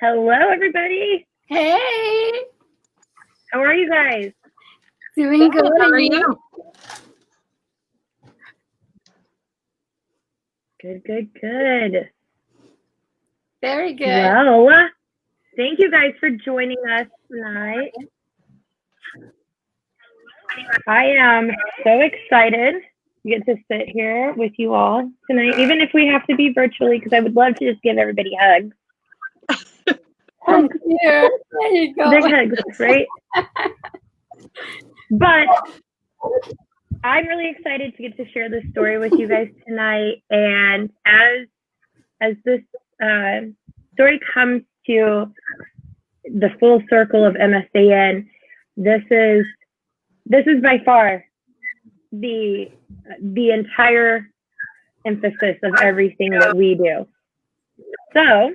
Hello, everybody. Hey. How are you guys? Doing good. How are you? Good. Very good. Well, thank you guys for joining us tonight. I am so excited to get to sit here with you all tonight, even if we have to be virtually, because I would love to just give everybody hugs. Hugs. There you go. Big hugs, right? But I'm really excited to get to share this story with you guys tonight. And as this story comes to the full circle of MSAN, this is by far the entire emphasis of everything that we do. So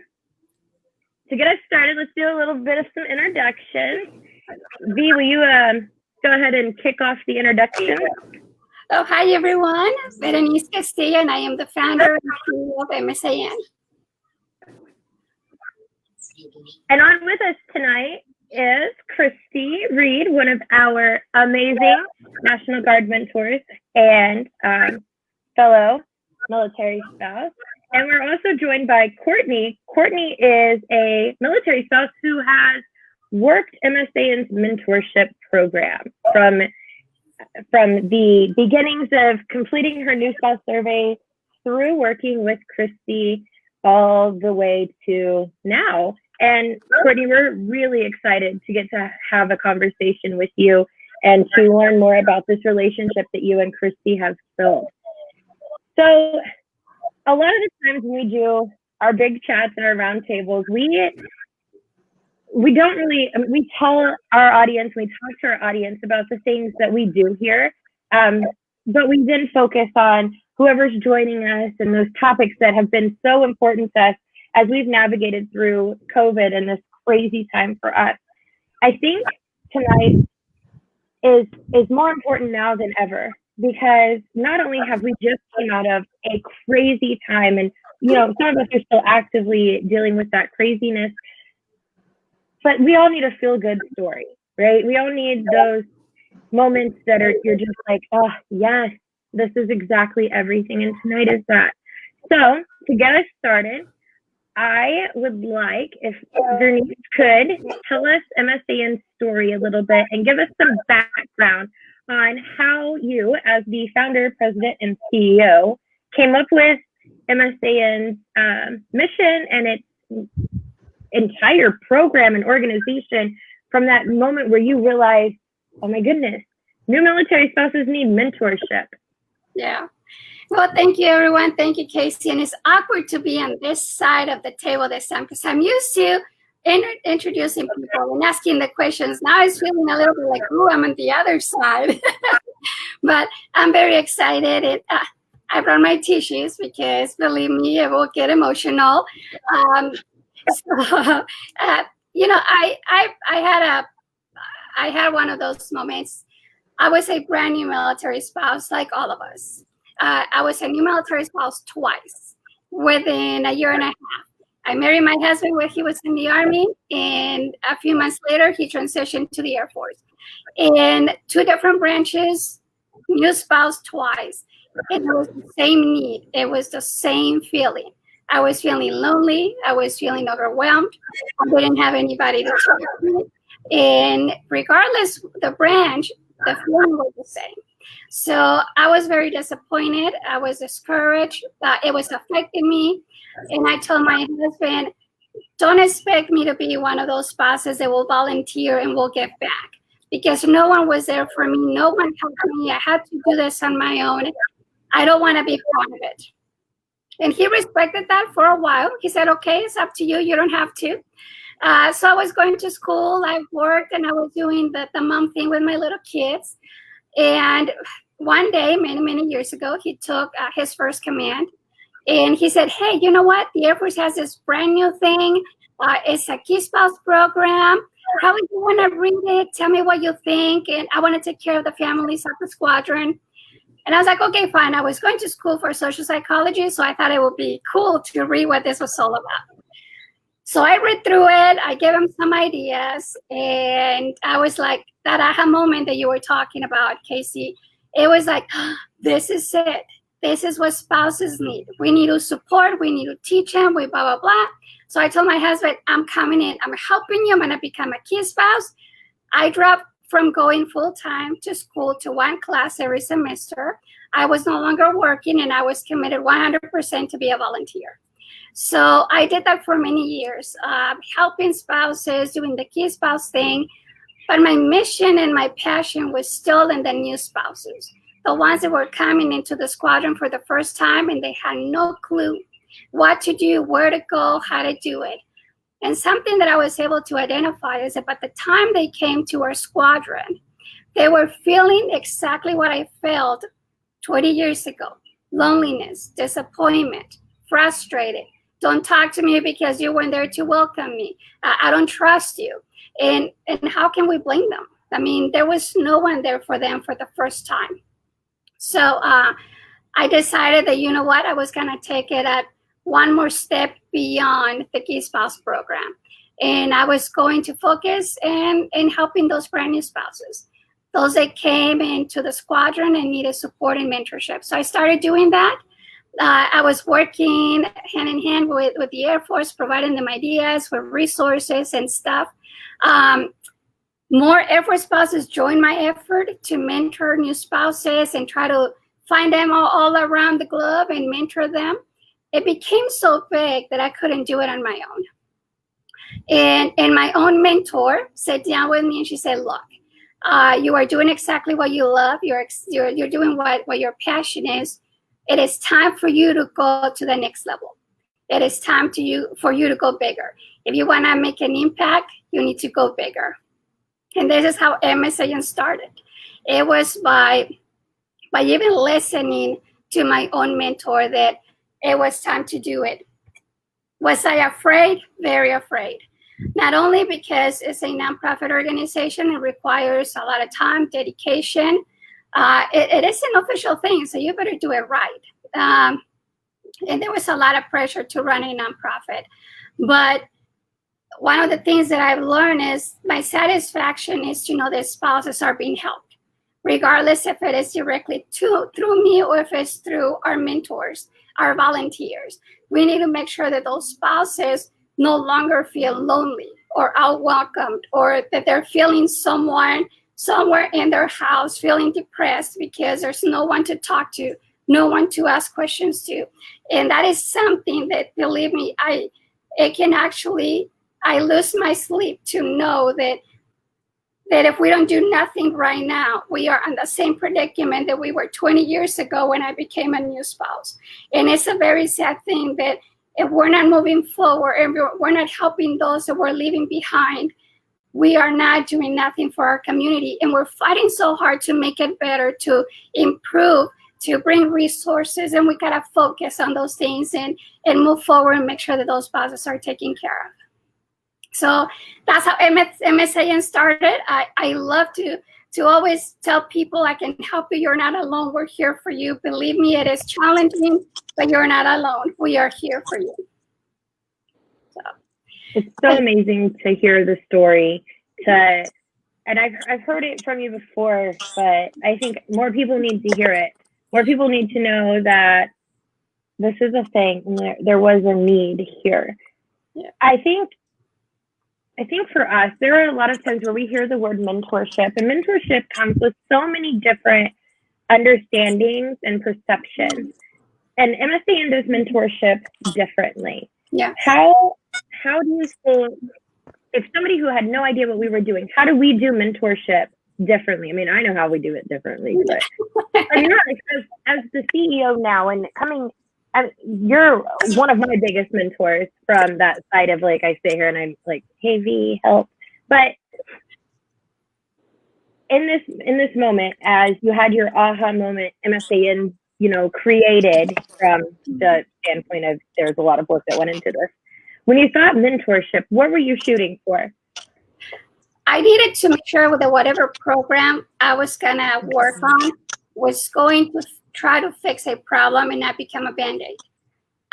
to get us started, let's do a little bit of some introductions. V, will you go ahead and kick off the introduction? Oh, hi, everyone. Berenice Castillo, and I am the founder and CEO of MSAN. And on with us tonight is Christy Reed, one of our amazing National Guard mentors and fellow military spouse. And we're also joined by Courtney. Courtney is a military spouse who has worked MSAN's mentorship program from the beginnings of completing her new spouse survey through working with Christy all the way to now. And Courtney, we're really excited to get to have a conversation with you and to learn more about this relationship that you and Christy have built. So a lot of the times when we do our big chats and our roundtables, we don't really, we tell our audience, we talk to our audience about the things that we do here, but we then focus on whoever's joining us and those topics that have been so important to us as we've navigated through COVID and this crazy time for us. I think tonight is more important now than ever, because not only have we just come out of a crazy time, and some of us are still actively dealing with that craziness, but we all need a feel-good story, right? We all need those moments that you're just like, oh yes, this is exactly everything, and tonight is that. So to get us started, I would like if Bernice could tell us MSAN's story a little bit and give us some background on how you, as the founder, president, and CEO, came up with MSAN's mission and its entire program and organization from that moment where you realized, oh my goodness, new military spouses need mentorship. Yeah. Well, thank you, everyone. Thank you, Casey. And it's awkward to be on this side of the table this time because I'm used to introducing people and asking the questions. Now it's feeling a little bit like, oh, I'm on the other side. But I'm very excited. I brought my tissues because, believe me, I will get emotional. I had one of those moments. I was a brand new military spouse, like all of us. I was a new military spouse twice within a year and a half. I married my husband when he was in the Army, and a few months later, he transitioned to the Air Force. In 2 different branches, new spouse twice. And it was the same need. It was the same feeling. I was feeling lonely. I was feeling overwhelmed. I didn't have anybody to talk to. And regardless the branch, the feeling was the same. So I was very disappointed. I was discouraged. It was affecting me. And I told my husband, don't expect me to be one of those spouses that will volunteer and will give back. Because no one was there for me. No one helped me. I had to do this on my own. I don't want to be part of it. And he respected that for a while. He said, okay, it's up to you. You don't have to. So I was going to school. I worked and I was doing the mom thing with my little kids. And one day, many, many years ago, he took his first command. And he said, hey, you know what? The Air Force has this brand new thing. It's a Key Spouse program. How would you want to read it? Tell me what you think. And I want to take care of the families of the squadron. And I was like, okay, fine. I was going to school for social psychology, so I thought it would be cool to read what this was all about. So I read through it, I gave him some ideas, and I was like, that aha moment that you were talking about, Casey, it was like, this is it. This is what spouses need. We need to support, we need to teach them, we blah, blah, blah. So I told my husband, I'm coming in, I'm helping you, I'm gonna become a key spouse. I dropped from going full-time to school to one class every semester. I was no longer working, and I was committed 100% to be a volunteer. So I did that for many years, helping spouses, doing the key spouse thing. But my mission and my passion was still in the new spouses, the ones that were coming into the squadron for the first time and they had no clue what to do, where to go, how to do it. And something that I was able to identify is that by the time they came to our squadron, they were feeling exactly what I felt 20 years ago: loneliness, disappointment, frustrated. Don't talk to me because you weren't there to welcome me. I don't trust you. And how can we blame them? I mean, there was no one there for them for the first time. So I decided that, you know what, I was going to take it at one more step beyond the Key Spouse program. And I was going to focus in helping those brand new spouses, those that came into the squadron and needed support and mentorship. So I started doing that. I was working hand in hand with the Air Force, providing them ideas for resources and stuff. More Air Force spouses joined my effort to mentor new spouses and try to find them all around the globe and mentor them. It became so big that I couldn't do it on my own. And my own mentor sat down with me and she said, look, you are doing exactly what you love. You're doing what your passion is. It is time for you to go to the next level. It is time for you to go bigger. If you want to make an impact, you need to go bigger. And this is how MSAN started. It was by even listening to my own mentor that it was time to do it. Was I afraid? Very afraid. Not only because it's a nonprofit organization, it requires a lot of time, dedication. It is an official thing, so you better do it right. And there was a lot of pressure to run a nonprofit. But one of the things that I've learned is my satisfaction is to know that spouses are being helped, regardless if it is directly through me or if it's through our mentors, our volunteers. We need to make sure that those spouses no longer feel lonely or unwelcomed, or that they're feeling someone somewhere in their house feeling depressed because there's no one to talk to, no one to ask questions to. And that is something that, believe me, I lose my sleep to know that if we don't do nothing right now, we are in the same predicament that we were 20 years ago when I became a new spouse. And it's a very sad thing that if we're not moving forward and we're not helping those that we're leaving behind, we are not doing nothing for our community. And we're fighting so hard to make it better, to improve, to bring resources. And we gotta focus on those things and move forward and make sure that those spouses are taken care of. So that's how MSAN started. I love to always tell people, I can help you. You're not alone. We're here for you. Believe me, it is challenging, but you're not alone. We are here for you. So. It's so amazing to hear the story. And I've heard it from you before, but I think more people need to hear it. More people need to know that this is a thing and there was a need here. Yeah. I think for us, there are a lot of times where we hear the word mentorship, and mentorship comes with so many different understandings and perceptions. And MSAN does mentorship differently. Yeah. How do you think, if somebody who had no idea what we were doing, how do we do mentorship differently? I mean, I know how we do it differently, but I mean, as the CEO now and you're one of my biggest mentors from that side of, like, I sit here and I'm like, hey V, help. But in this moment, as you had your aha moment, MSAN, created from the standpoint of there's a lot of work that went into this. When you thought mentorship, what were you shooting for? I needed to make sure that whatever program I was gonna work on was going to try to fix a problem and not become a Band-Aid.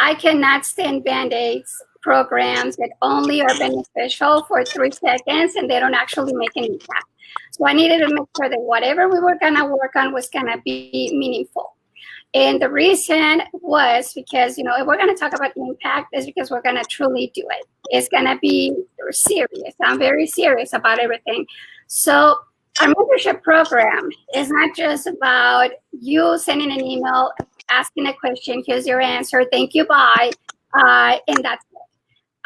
I cannot stand Band-Aids programs that only are beneficial for 3 seconds and they don't actually make an impact. So I needed to make sure that whatever we were going to work on was going to be meaningful. And the reason was because, you know, if we're going to talk about impact, is because we're going to truly do it. It's going to be serious. I'm very serious about everything. So our mentorship program is not just about you sending an email, asking a question, here's your answer, thank you, bye, and that's it.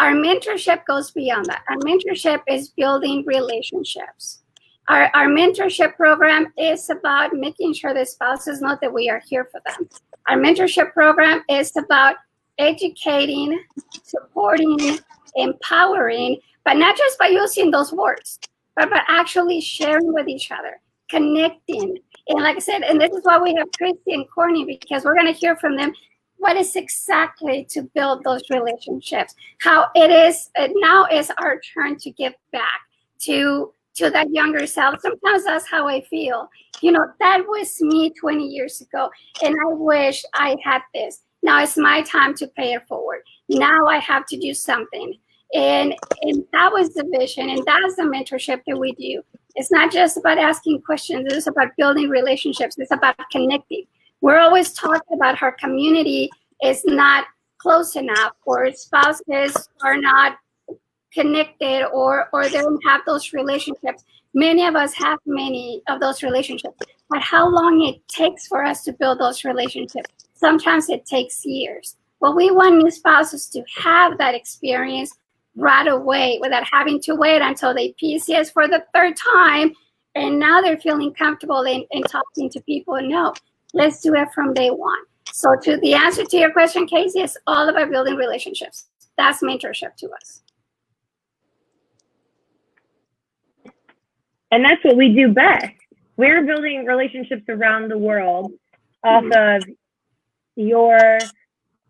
Our mentorship goes beyond that. Our mentorship is building relationships. Our mentorship program is about making sure the spouses know that we are here for them. Our mentorship program is about educating, supporting, empowering, but not just by using those words, but by actually sharing with each other, connecting. And like I said, and this is why we have Christy and Courtney, because we're going to hear from them what is exactly to build those relationships, how it is now is our turn to give back to that younger self. Sometimes that's how I feel. You know, that was me 20 years ago, and I wish I had this. Now it's my time to pay it forward. Now I have to do something. And that was the vision, and that's the mentorship that we do. It's not just about asking questions. It's about building relationships. It's about connecting. We're always talking about our community is not close enough, or spouses are not connected, or they don't have those relationships. Many of us have many of those relationships, but how long it takes for us to build those relationships? Sometimes it takes years. But we want new spouses to have that experience right away without having to wait until they PCS for the third time, and now they're feeling comfortable in talking to people. No, let's do it from day one. So to the answer to your question, Casey, it's all about building relationships. That's mentorship to us. And that's what we do best. We're building relationships around the world off of your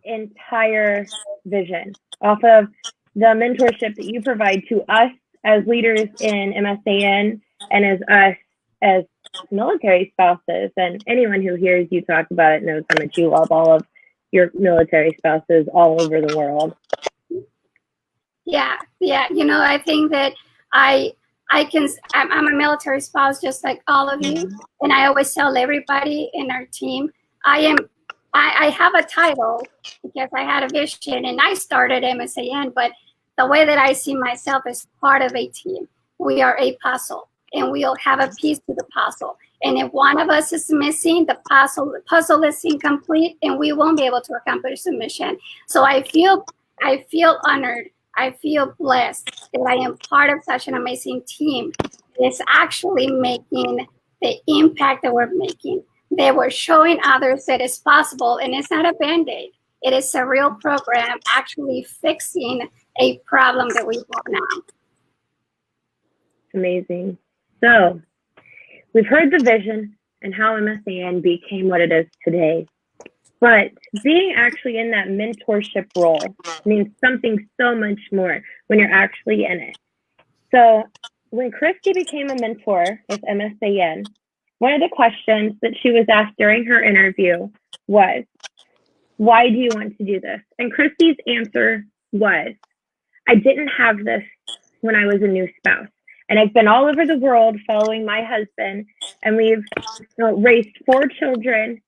entire vision, off of the mentorship that you provide to us as leaders in MSAN, and as us as military spouses. And anyone who hears you talk about it knows how much you love all of your military spouses all over the world. Yeah. You know, I think that I'm a military spouse just like all of you, and I always tell everybody in our team, I have a title because I had a vision and I started MSAN, but the way that I see myself is part of a team. We are a puzzle, and we all have a piece to the puzzle. And if one of us is missing, the puzzle is incomplete, and we won't be able to accomplish the mission. So I feel honored. I feel blessed that I am part of such an amazing team that's actually making the impact that we're making. They were showing others that it's possible, and it's not a Band-Aid. It is a real program actually fixing a problem that we have now. Amazing. So we've heard the vision and how MSAN became what it is today. But being actually in that mentorship role means something so much more when you're actually in it. So when Christy became a mentor with MSAN, one of the questions that she was asked during her interview was, why do you want to do this? And Christy's answer was, I didn't have this when I was a new spouse. And I've been all over the world following my husband, and we've raised 4 children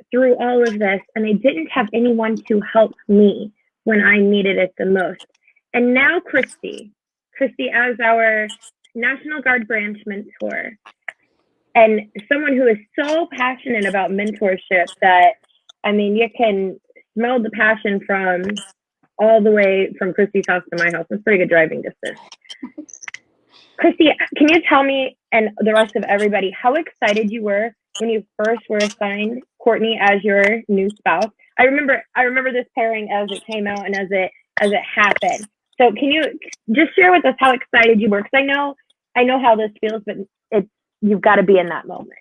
through all of this, and I didn't have anyone to help me when I needed it the most. And now Christy as our National Guard branch mentor, and someone who is so passionate about mentorship that, I mean, you can smell the passion from all the way from Christy's house to my house. It's pretty good driving distance. Christy, can you tell me and the rest of everybody how excited you were when you first were assigned Courtney as your new spouse? I remember this pairing as it came out and as it happened. So can you just share with us how excited you were? Because I know how this feels, but you've got to be in that moment.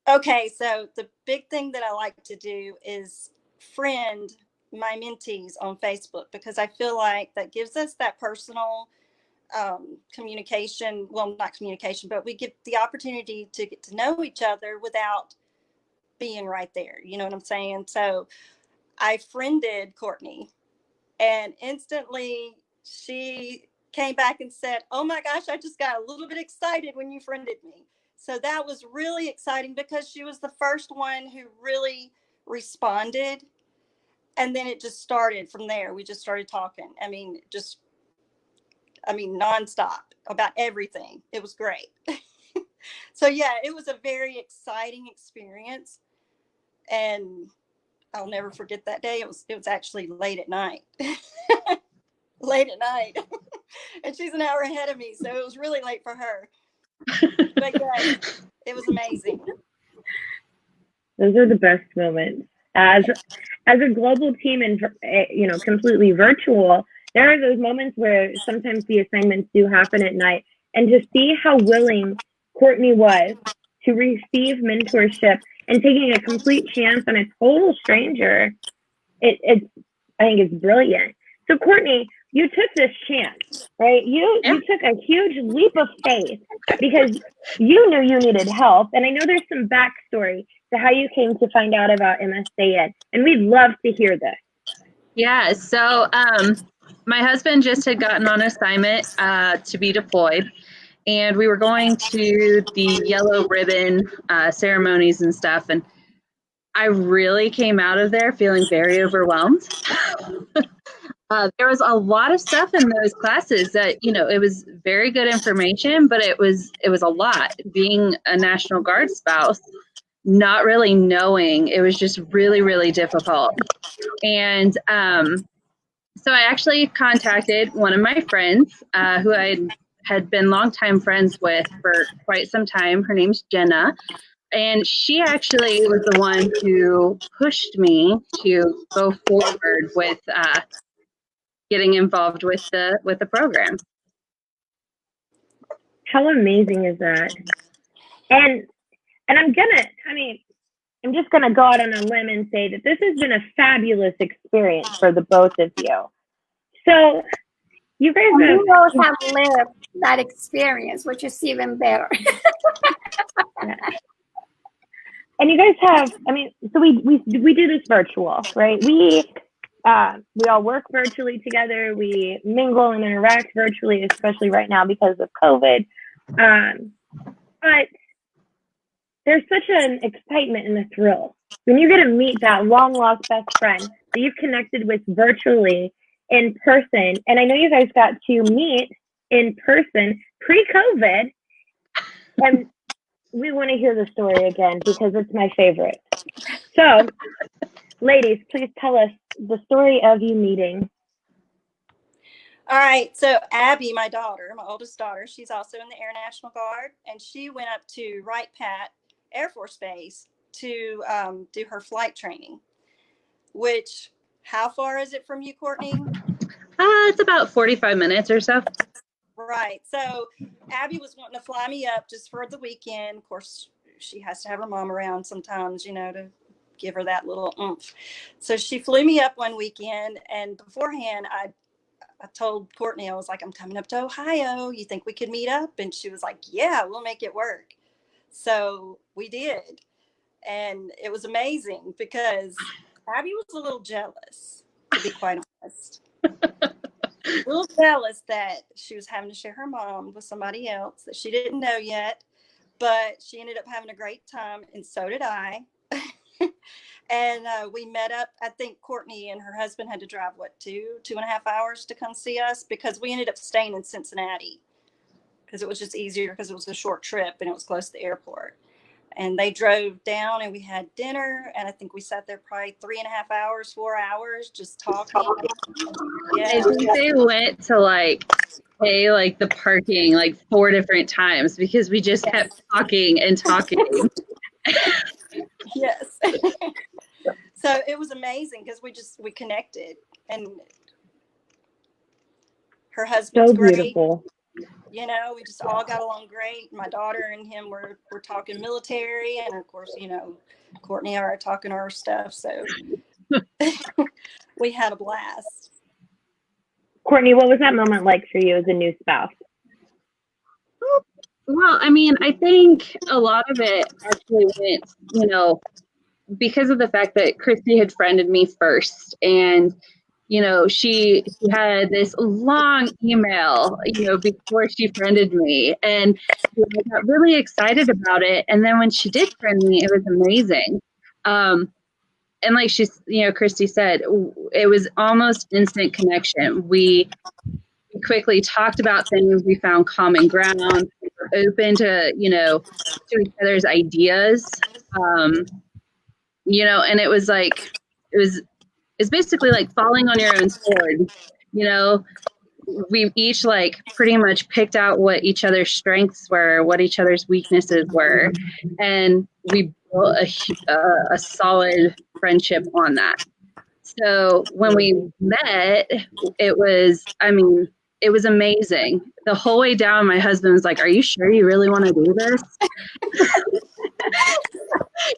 Okay, so the big thing that I like to do is friend my mentees on Facebook, because I feel like that gives us that personal communication. Well, not communication, but we get the opportunity to get to know each other without being right there. You know what I'm saying? So I friended Courtney And instantly she came back and said, "Oh my gosh, I just got a little bit excited when you friended me." So that was really exciting because she was the first one who really responded. And then it just started from there. We just started talking. Nonstop about everything. It was great. So yeah, it was a very exciting experience. And I'll never forget that day. It was actually late at night. Late at night. And she's an hour ahead of me, so it was really late for her. But yes, it was amazing. Those are the best moments. As a global team and completely virtual, there are those moments where sometimes the assignments do happen at night, and to see how willing Courtney was to receive mentorship and taking a complete chance on a total stranger, I think it's brilliant. So Courtney, you took this chance, right? You took a huge leap of faith because you knew you needed help. And I know there's some backstory to how you came to find out about MSAN, and we'd love to hear this. Yeah, so my husband just had gotten on assignment to be deployed, and we were going to the yellow ribbon ceremonies and stuff, and I really came out of there feeling very overwhelmed. There was a lot of stuff in those classes that, it was very good information, but it was a lot. Being a National Guard spouse, not really knowing, it was just really, really difficult. And so I actually contacted one of my friends who I had been longtime friends with for quite some time. Her name's Jenna. And she actually was the one who pushed me to go forward with getting involved with the program. How amazing is that? And I'm just gonna go out on a limb and say that this has been a fabulous experience for the both of you. So you guys have lived that experience, which is even better. And you guys have, so we do this virtual, right? We all work virtually together. We mingle and interact virtually, especially right now because of COVID. But there's such an excitement and a thrill when you get to meet that long lost best friend that you've connected with virtually in person. And I know you guys got to meet in person pre-COVID, and we want to hear the story again because it's my favorite. So, ladies, please tell us the story of you meeting. All right. So Abby, my oldest daughter, she's also in the Air National Guard, and she went up to Wright-Patt Air Force Base to do her flight training. Which, how far is it from you, Courtney? It's about 45 minutes or so. Right. So Abby was wanting to fly me up just for the weekend. Of course, she has to have her mom around sometimes, to give her that little oomph. So she flew me up one weekend, and beforehand, I told Courtney, I was like, "I'm coming up to Ohio. You think we could meet up?" And she was like, "Yeah, we'll make it work." So we did. And it was amazing because Abby was a little jealous, to be quite honest. A little jealous that she was having to share her mom with somebody else that she didn't know yet. But she ended up having a great time, and so did I. And we met up. I think Courtney and her husband had to drive, 2.5 hours to come see us, because we ended up staying in Cincinnati because it was just easier because it was a short trip and it was close to the airport. And they drove down and we had dinner, and I think we sat there probably 3.5 hours, 4 hours just talking. Yeah. I think they went to pay the parking 4 different times because we just kept talking and talking. Yes. So it was amazing because we connected, and her husband's so beautiful. Great. We just all got along great. My daughter and him were talking military, and of course, Courtney and I are talking our stuff. So we had a blast. Courtney, what was that moment like for you as a new spouse? Well, I think a lot of it actually went, because of the fact that Christy had friended me first, and she had this long email, before she friended me, and I got really excited about it. And then when she did friend me, it was amazing. And like Christy said, it was almost instant connection. We quickly talked about things. We found common ground. We were open to, to each other's ideas. And it was like, it's basically like falling on your own sword. We each like pretty much picked out what each other's strengths were, what each other's weaknesses were, and we built a solid friendship on that. So when we met, it was amazing. The whole way down, my husband was like, "Are you sure you really want to do this?"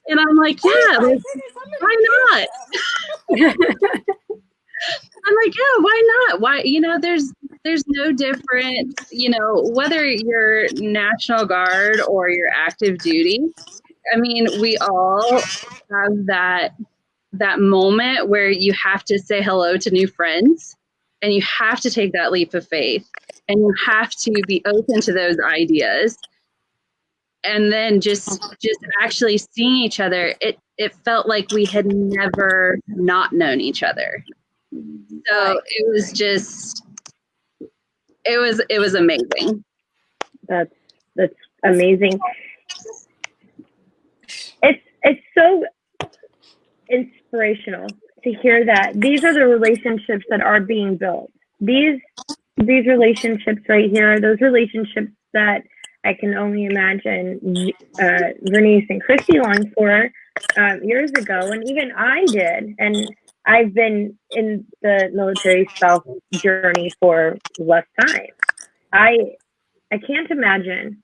And I'm like, "Yeah, like, why not?" I'm like, "Yeah, why not? Why, there's no difference, whether you're National Guard or you're active duty. I mean, we all have that moment where you have to say hello to new friends, and you have to take that leap of faith, and you have to be open to those ideas. And then just actually seeing each other, it felt like we had never not known each other. So it was just, it was amazing. That's amazing. It's so inspirational to hear that these are the relationships that are being built. These relationships right here are those relationships that I can only imagine Vernice and Christy longed for years ago, and even I did. And I've been in the military spouse journey for less time. I can't imagine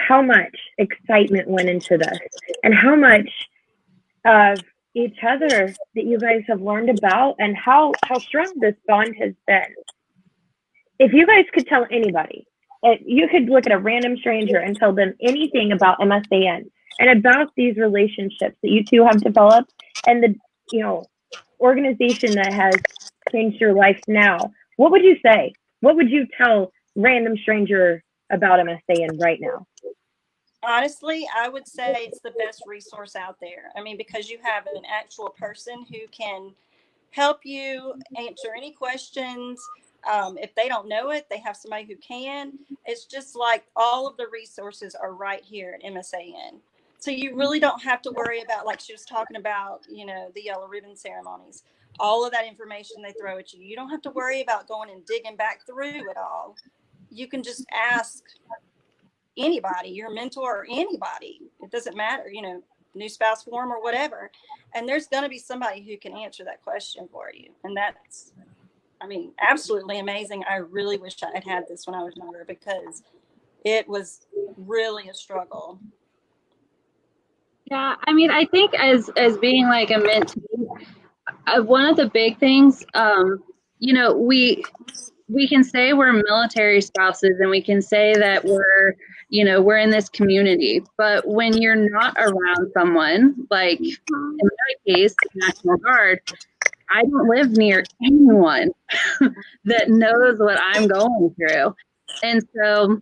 how much excitement went into this, and how much of each other that you guys have learned about, and how strong this bond has been. If you guys could tell anybody, if you could look at a random stranger and tell them anything about MSAN and about these relationships that you two have developed, and the organization that has changed your life now, what would you say? What would you tell random stranger about MSAN right now? Honestly, I would say it's the best resource out there. I mean, because you have an actual person who can help you answer any questions. If they don't know it, they have somebody who can. It's just like all of the resources are right here at MSAN. So you really don't have to worry about, like she was talking about, the yellow ribbon ceremonies. All of that information they throw at you. You don't have to worry about going and digging back through it all. You can just ask anybody, your mentor or anybody. It doesn't matter, new spouse forum or whatever. And there's going to be somebody who can answer that question for you. And that's, absolutely amazing. I really wish I had had this when I was younger, because it was really a struggle. Yeah, I think as being like a mentee, one of the big things, we can say we're military spouses, and we can say that we're in this community, but when you're not around someone, like in my case, National Guard, I don't live near anyone that knows what I'm going through. And so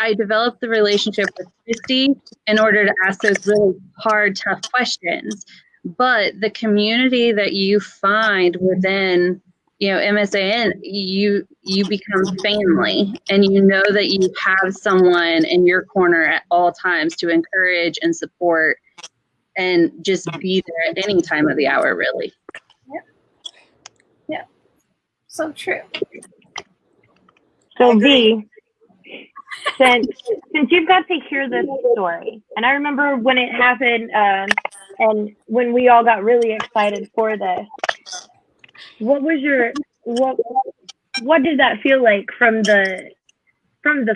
I developed the relationship with Christy in order to ask those really hard, tough questions. But the community that you find within, MSAN, you become family, and you know that you have someone in your corner at all times to encourage and support, and just be there at any time of the hour, really. Yeah. So true. So V, since you've got to hear this story, and I remember when it happened, and when we all got really excited for this, what did that feel like from the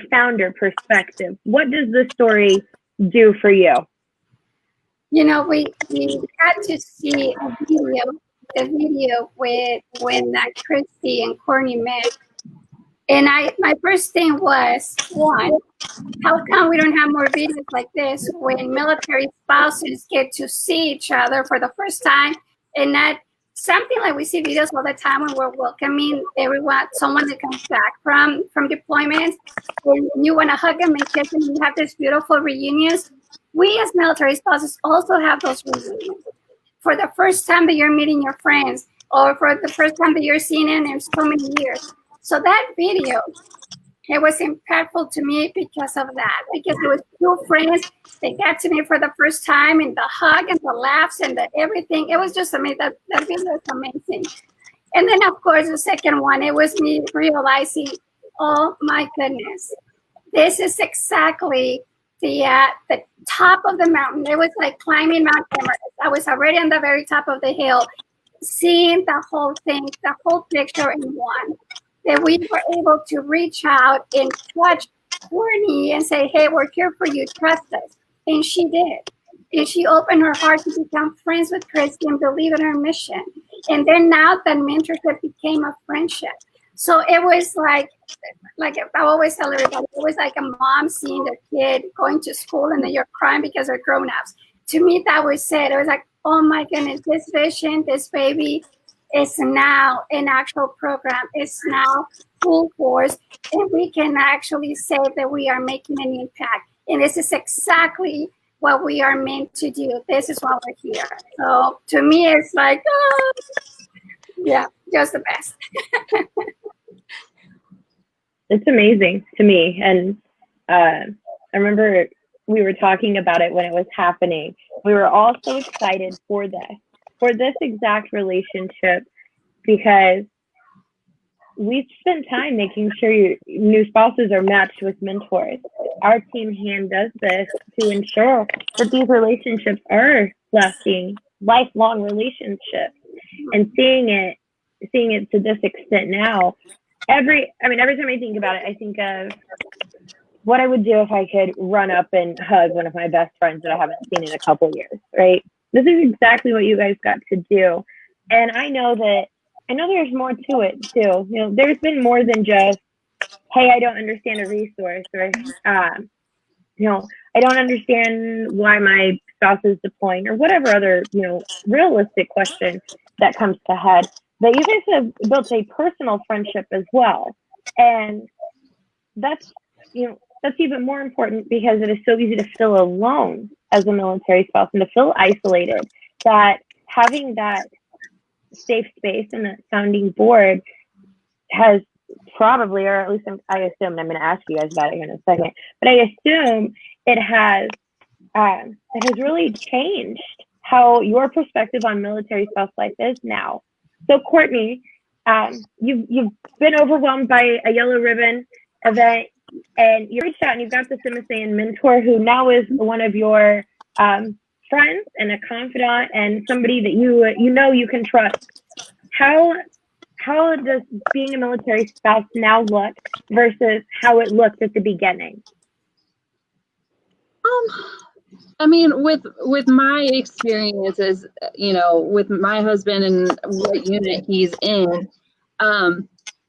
founder perspective? What does this story do for you? We got to see the video with when Christy and Courtney met. And my first thing was, one, how come we don't have more videos like this when military spouses get to see each other for the first time and not something like we see videos all the time when we're welcoming everyone, someone that comes back from deployments, and you want to hug them and kiss them, and you have these beautiful reunions. We as military spouses also have those reunions. For the first time that you're meeting your friends, or for the first time that you're seeing them in so many years. So that video, it was impactful to me because of that, because it was two friends that got to me for the first time, and the hug and the laughs and the everything. It was just amazing. That video was amazing. And then, of course, the second one, it was me realizing, oh my goodness, this is exactly the top of the mountain. It was like climbing Mount Everest. I was already on the very top of the hill, seeing the whole thing, the whole picture in one. That we were able to reach out and touch Courtney and say, hey, we're here for you, trust us. And she did. And she opened her heart to become friends with Christy and believe in her mission. And then now that mentorship became a friendship. So it was like I always tell everybody, it was like a mom seeing their kid going to school and then you're crying because they're grown-ups. To me, that was it. It was like, oh my goodness, this vision, this baby, is now an actual program. It's now full force, and we can actually say that we are making an impact. And this is exactly what we are meant to do. This is why we're here. So to me, it's like, oh, yeah, just the best. It's amazing to me. And I remember we were talking about it when it was happening. We were all so excited for this exact relationship, because we've spent time making sure your new spouses are matched with mentors. Our team hand does this to ensure that these relationships are lasting, lifelong relationships. And seeing it to this extent now, every time I think about it, I think of what I would do if I could run up and hug one of my best friends that I haven't seen in a couple of years, right? This is exactly what you guys got to do. And I know there's more to it too. You know, there's been more than just, hey, I don't understand a resource, or you know, I don't understand why my spouse is deploying, or whatever other, you know, realistic question that comes to head. But you guys have built a personal friendship as well. And that's even more important, because it is so easy to feel alone as a military spouse and to feel isolated, that having that safe space and that sounding board has probably, or at least I assume, and I'm going to ask you guys about it here in a second, but I assume it has really changed how your perspective on military spouse life is now. So Courtney, you've been overwhelmed by a yellow ribbon event, and you reached out and you've got this MSAN mentor who now is one of your friends and a confidant and somebody that you can trust. How does being a military spouse now look versus how it looked at the beginning? I mean, with my experiences, you know, with my husband and what unit he's in,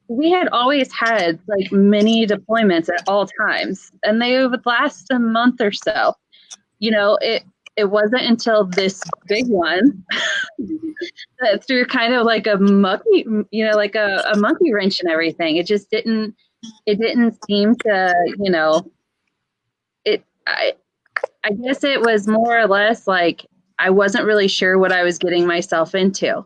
we had always had like mini deployments at all times, and they would last a month or so. You know, it wasn't until this big one that threw kind of like a monkey, you know, like a monkey wrench and everything. It just didn't seem to, you know, I guess it was more or less like I wasn't really sure what I was getting myself into.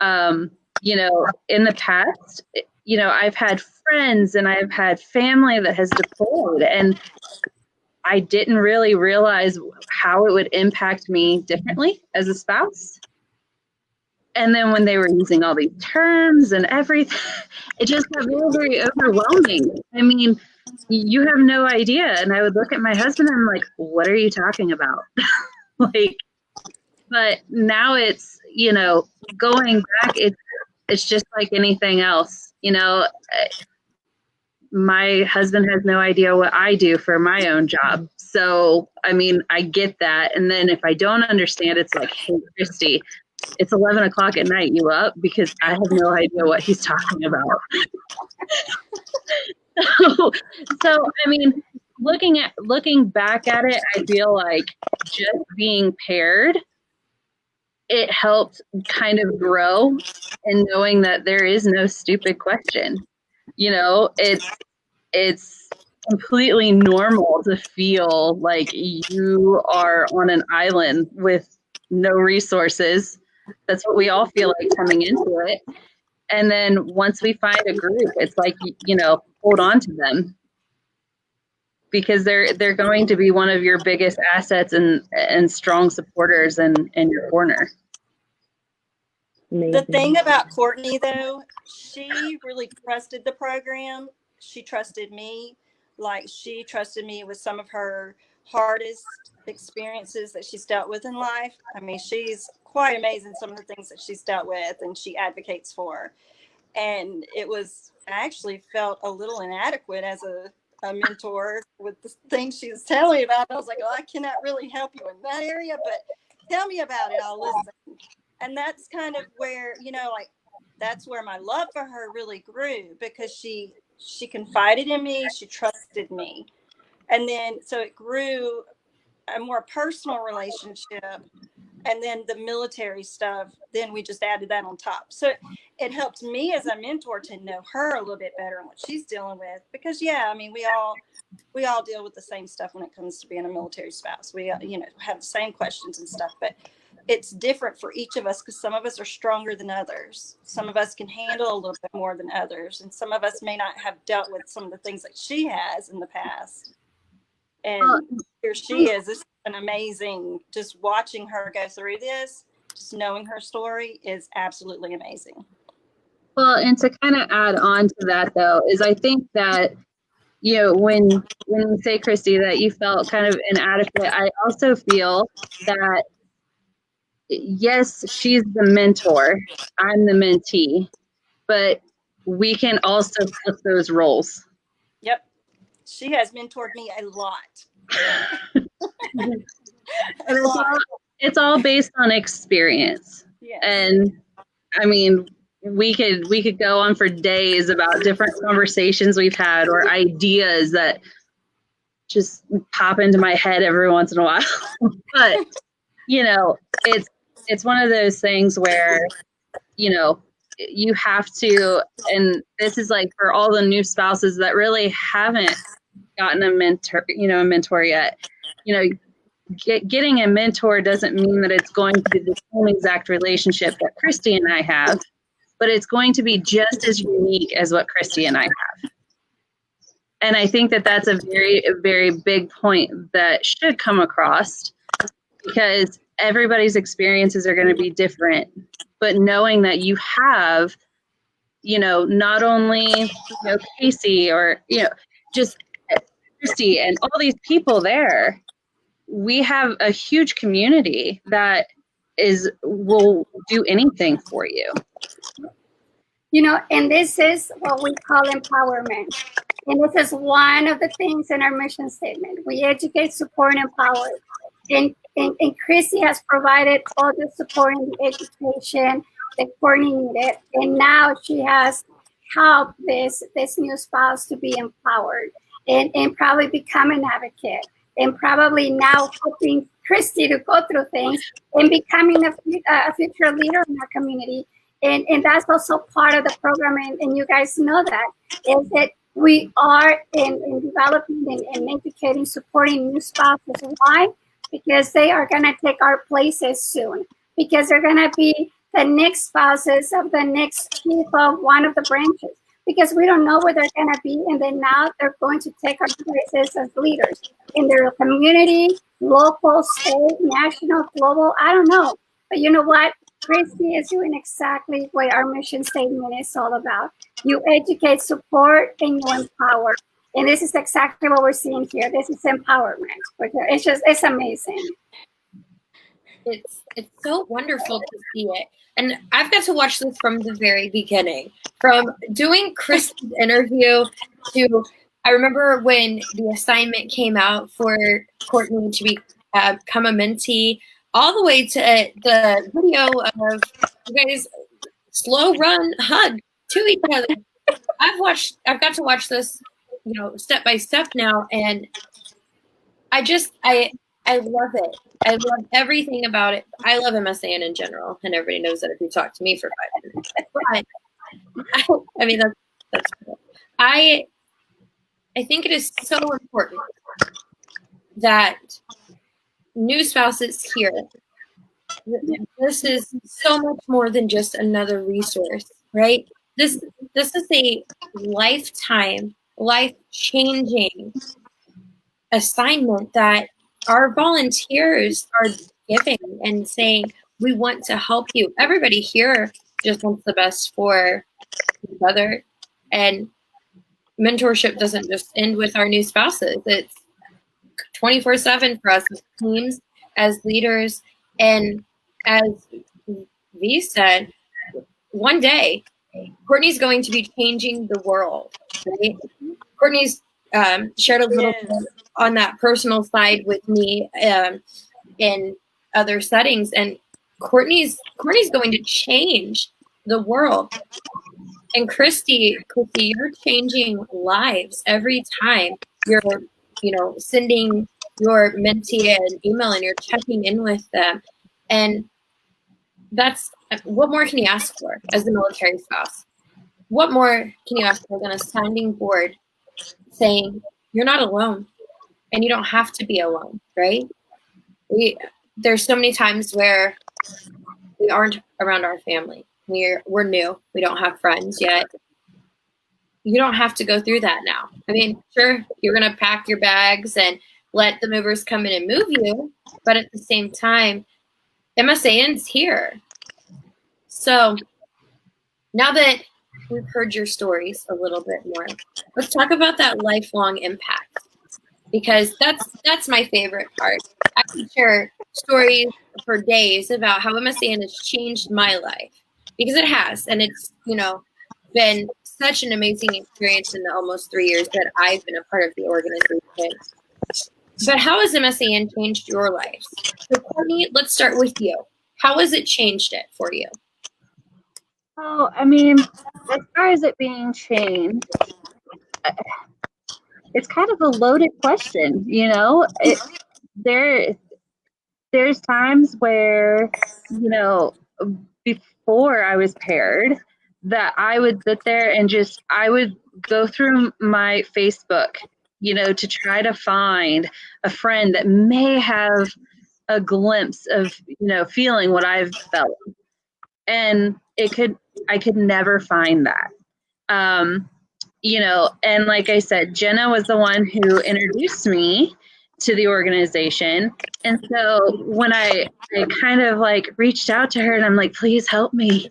You know, in the past, you know, I've had friends and I've had family that has deployed, and I didn't really realize how it would impact me differently as a spouse. And then when they were using all these terms and everything, it just got very, very overwhelming. I mean, you have no idea. And I would look at my husband and I'm like, what are you talking about? Like, but now it's, you know, going back, it's just like anything else. You know, my husband has no idea what I do for my own job. So, I mean, I get that. And then if I don't understand, it's like, hey, Christy, it's 11 o'clock at night. You up? Because I have no idea what he's talking about. So, I mean, looking back at it, I feel like just being paired it helped kind of grow and knowing that there is no stupid question. You know, it's completely normal to feel like you are on an island with no resources. That's what we all feel like coming into it. And then once we find a group, it's like, you know, hold on to them, because they're going to be one of your biggest assets and strong supporters in your corner. The thing about Courtney, though, she really trusted the program. She trusted me. Like, she trusted me with some of her hardest experiences that she's dealt with in life. I mean, she's quite amazing, some of the things that she's dealt with and she advocates for. And I actually felt a little inadequate as a mentor with the things she was telling me about. I was like, oh, I cannot really help you in that area, but tell me about it. I'll listen. And that's kind of where, you know, like, that's where my love for her really grew, because she confided in me. She trusted me. And then, so it grew a more personal relationship. And then the military stuff, then we just added that on top. So it helped me as a mentor to know her a little bit better and what she's dealing with. Because, yeah, I mean, we all deal with the same stuff when it comes to being a military spouse. We, you know, have the same questions and stuff, but it's different for each of us, because some of us are stronger than others. Some of us can handle a little bit more than others. And some of us may not have dealt with some of the things that she has in the past. And here she is. This is an amazing, just watching her go through this, just knowing her story is absolutely amazing. Well, and to kind of add on to that, though, is I think that, you know, when you say, Christy, that you felt kind of inadequate, I also feel that, yes, she's the mentor, I'm the mentee, but we can also flip those roles. Yep. She has mentored me a lot. It's all based on experience. Yes. And I mean, we could go on for days about different conversations we've had or ideas that just pop into my head every once in a while. But, you know, it's one of those things where, you know, you have to, and this is like for all the new spouses that really haven't gotten a mentor yet, you know, getting a mentor doesn't mean that it's going to be the same exact relationship that Christy and I have, but it's going to be just as unique as what Christy and I have. And I think that that's a very, very big point that should come across, because everybody's experiences are going to be different. But knowing that you have, you know, not only, you know, Casey or, you know, just Christy and all these people there, we have a huge community that will do anything for you. You know, and this is what we call empowerment. And this is one of the things in our mission statement. We educate, support, and empower. And Chrissy has provided all the support and the education that Courtney needed. And now she has helped this new spouse to be empowered and probably become an advocate. And probably now helping Christy to go through things and becoming a future leader in our community. And that's also part of the program, and you guys know that, is that we are in developing and educating, supporting new spouses. Why? Because they are going to take our places soon. Because they're going to be the next spouses of the next chief of one of the branches. Because we don't know where they're going to be, and then now they're going to take our places as leaders in their community, local, state, national, global, I don't know. But you know what? Christy is doing exactly what our mission statement is all about. You educate, support, and you empower. And this is exactly what we're seeing here. This is empowerment. It's amazing. It's so wonderful to see it. And I've got to watch this from the very beginning. From doing Christy's interview to, I remember when the assignment came out for Courtney to become a mentee, all the way to the video of you guys slow run hug to each other. I've got to watch this, you know, step by step now, and I I love it. I love everything about it. I love MSAN in general, and everybody knows that if you talk to me for 5 minutes. But I mean, that's cool. I think it is so important that new spouses hear this is so much more than just another resource, right? This is a lifetime, life-changing assignment that our volunteers are giving and saying, we want to help you. Everybody here just wants the best for each other. And mentorship doesn't just end with our new spouses. It's 24/7 for us as teams, as leaders. And as V said, one day, Courtney's going to be changing the world, right? Courtney's shared a little bit on that personal side with me in other settings, and Courtney's going to change the world. And Christy, you're changing lives every time you're, sending your mentee an email and you're checking in with them. And that's, what more can you ask for as a military spouse? What more can you ask for than a sounding board saying you're not alone and you don't have to be alone, right? There's so many times where we aren't around our family. We're new. We don't have friends yet. You don't have to go through that now. I mean, sure, you're going to pack your bags and let the movers come in and move you, but at the same time, MSAN's here. So now that we've heard your stories a little bit more, let's talk about that lifelong impact, because that's my favorite part. I can share stories for days about how MSAN has changed my life, because it has, and it's been such an amazing experience in the almost 3 years that I've been a part of the organization. But how has MSAN changed your life? So Courtney, let's start with you. How has it changed it for you? Oh, I mean, as far as it being changed, it's kind of a loaded question, There's times where, before I was paired, that I would sit there and I would go through my Facebook, to try to find a friend that may have a glimpse of, feeling what I've felt. And I could never find that. And like I said, Jenna was the one who introduced me to the organization. And so when I kind of reached out to her and I'm like, please help me,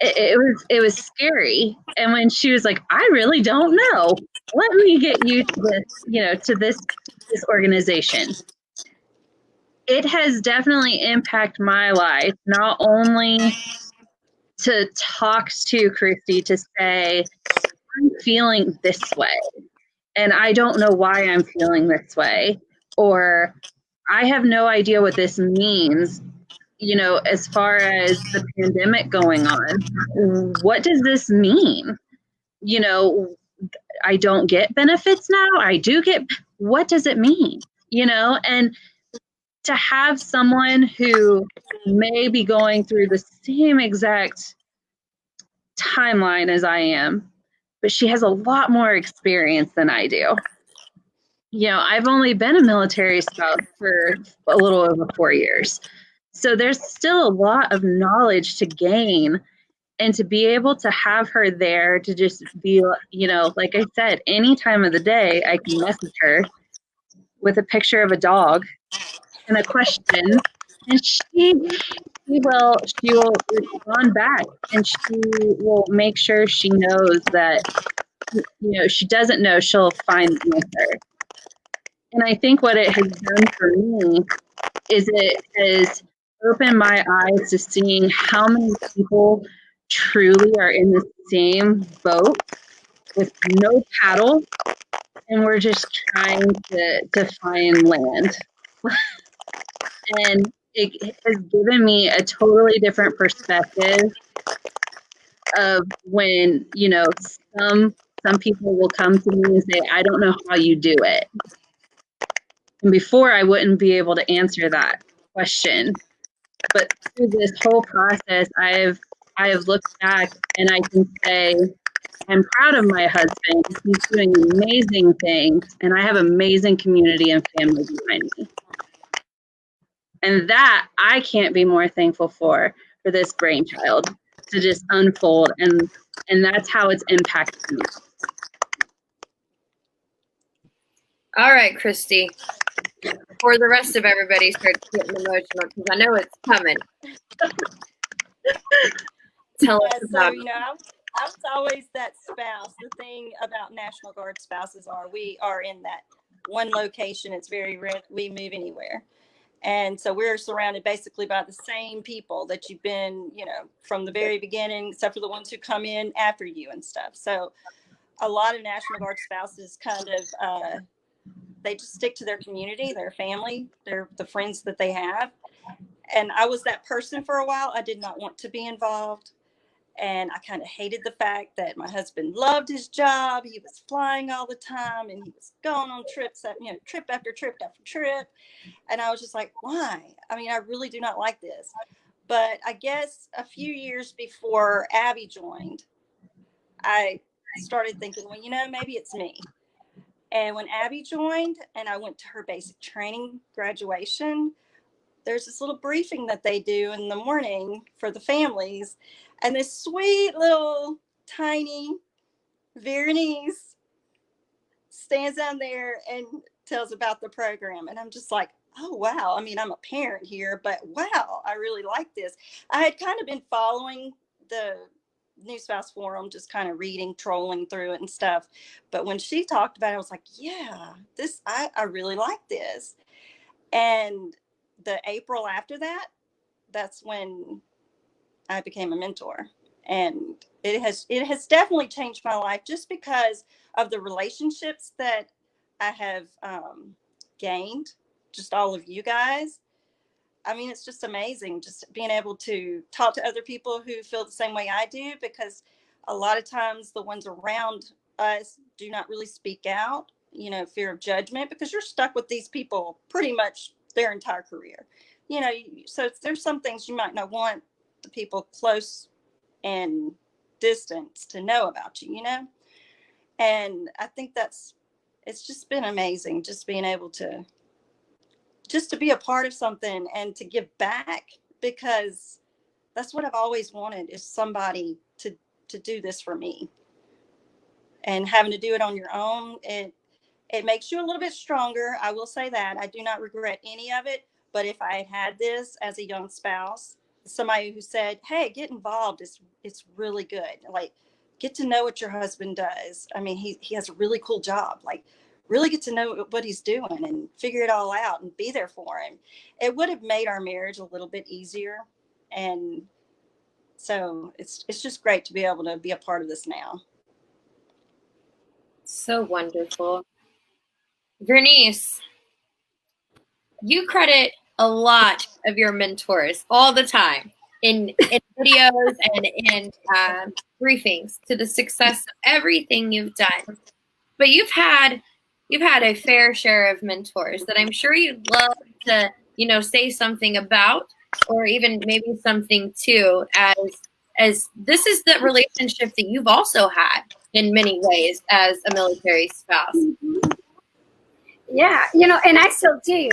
it was scary. And when she was like, I really don't know, let me get you to this, to this organization. It has definitely impacted my life, not only to talk to Christy to say, I'm feeling this way, and I don't know why I'm feeling this way, or I have no idea what this means, as far as the pandemic going on. What does this mean? I don't get benefits now. I do get, what does it mean? And to have someone who may be going through the same exact timeline as I am, but she has a lot more experience than I do. I've only been a military spouse for a little over 4 years. So there's still a lot of knowledge to gain, and to be able to have her there to just be, like I said, any time of the day, I can message her with a picture of a dog and a question, and she will respond back, and she will make sure she knows that, she doesn't know, she'll find the answer. And I think what it has done for me is it has opened my eyes to seeing how many people truly are in the same boat with no paddle, and we're just trying to find land. And it has given me a totally different perspective of when, some people will come to me and say, I don't know how you do it. And before, I wouldn't be able to answer that question. But through this whole process, I have looked back and I can say, I'm proud of my husband. He's doing amazing things, and I have amazing community and family behind me. And that I can't be more thankful for this brainchild to just unfold, and that's how it's impacted me. All right, Christy. For the rest of everybody starts getting emotional because I know it's coming. Tell us about so, I was always that spouse. The thing about National Guard spouses are we are in that one location. It's very rare we move anywhere. And so we're surrounded basically by the same people that you've been, from the very beginning, except for the ones who come in after you and stuff. So a lot of National Guard spouses kind of, they just stick to their community, their family, the friends that they have. And I was that person for a while. I did not want to be involved. And I kind of hated the fact that my husband loved his job. He was flying all the time and he was going on trips, trip after trip after trip. And I was just like, why? I mean, I really do not like this. But I guess a few years before Abby joined, I started thinking, well, maybe it's me. And when Abby joined and I went to her basic training graduation, there's this little briefing that they do in the morning for the families. And this sweet little tiny Viennese stands down there and tells about the program. And I'm just like, oh, wow. I mean, I'm a parent here, but wow, I really like this. I had kind of been following the New Spouse Forum, just kind of reading, trolling through it and stuff. But when she talked about it, I was like, yeah, I really like this. And the April after that, that's when I became a mentor. And it has definitely changed my life just because of the relationships that I have gained, just all of you guys. I mean, it's just amazing just being able to talk to other people who feel the same way I do, because a lot of times the ones around us do not really speak out, fear of judgment, because you're stuck with these people pretty much their entire career. So there's some things you might not want the people close and distance to know about you, and I think it's just been amazing just being able to be a part of something and to give back, because that's what I've always wanted, is somebody to do this for me. And having to do it on your own, it makes you a little bit stronger. I will say that. I do not regret any of it. But if I had this as a young spouse, somebody who said, hey, get involved, it's really good. Like, get to know what your husband does. I mean, he has a really cool job. Like, really get to know what he's doing and figure it all out and be there for him. It would have made our marriage a little bit easier. And so it's just great to be able to be a part of this now. So wonderful. Vernice, you credit a lot of your mentors all the time in videos and in briefings to the success of everything you've done. But you've had a fair share of mentors that I'm sure you'd love to, say something about, or even maybe something too, as this is the relationship that you've also had in many ways as a military spouse. Yeah, and I still do.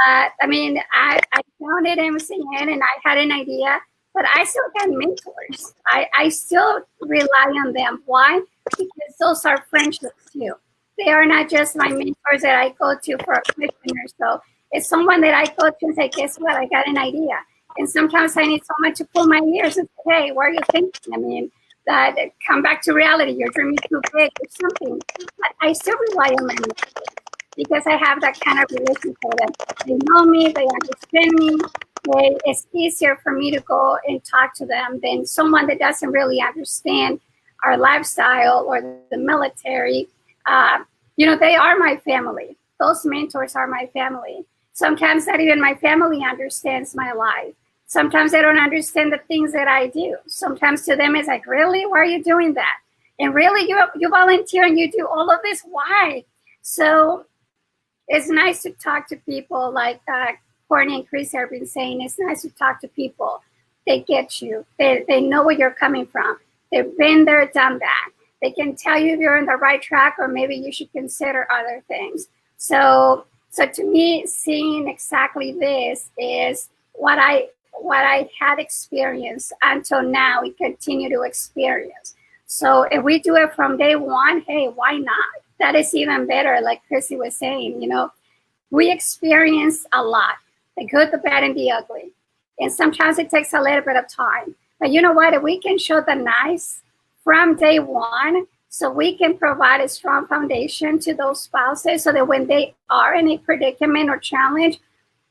I mean, I founded MSAN and I had an idea, but I still got mentors. I still rely on them. Why? Because those are friendships too. They are not just my mentors that I go to for a question or so. It's someone that I go to and say, guess what? I got an idea. And sometimes I need someone to pull my ears and say, hey, what are you thinking? I mean, that come back to reality. You're dreaming too big or something. But I still rely on my mentors, because I have that kind of relationship with them. They know me, they understand me. It's easier for me to go and talk to them than someone that doesn't really understand our lifestyle or the military. They are my family. Those mentors are my family. Sometimes not even my family understands my life. Sometimes they don't understand the things that I do. Sometimes to them it's like, really? Why are you doing that? And really, you volunteer and you do all of this? Why? So it's nice to talk to people like Courtney and Chris have been saying. It's nice to talk to people. They get you. They know where you're coming from. They've been there, done that. They can tell you if you're on the right track or maybe you should consider other things. So to me, seeing exactly this is what I had experienced until now. We continue to experience. So if we do it from day one, hey, why not? That is even better. Like Chrissy was saying, we experience a lot, the good, the bad, and the ugly. And sometimes it takes a little bit of time. But you know what? If we can show the nice from day one, so we can provide a strong foundation to those spouses so that when they are in a predicament or challenge,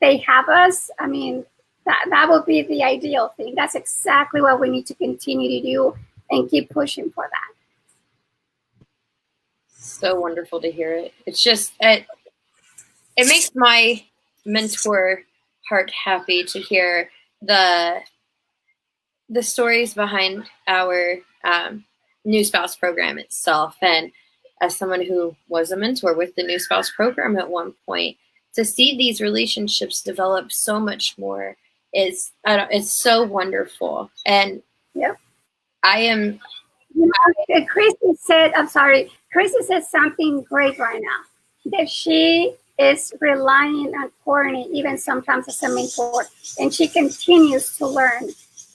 they have us. I mean, that would be the ideal thing. That's exactly what we need to continue to do and keep pushing for that. So wonderful to hear it. It's just, it makes my mentor heart happy to hear the stories behind our New Spouse program itself. And as someone who was a mentor with the New Spouse program at one point, to see these relationships develop so much more is, it's so wonderful. And yep. I am. Chrissy said something great right now, that she is relying on Courtney even sometimes as a mentor, and she continues to learn.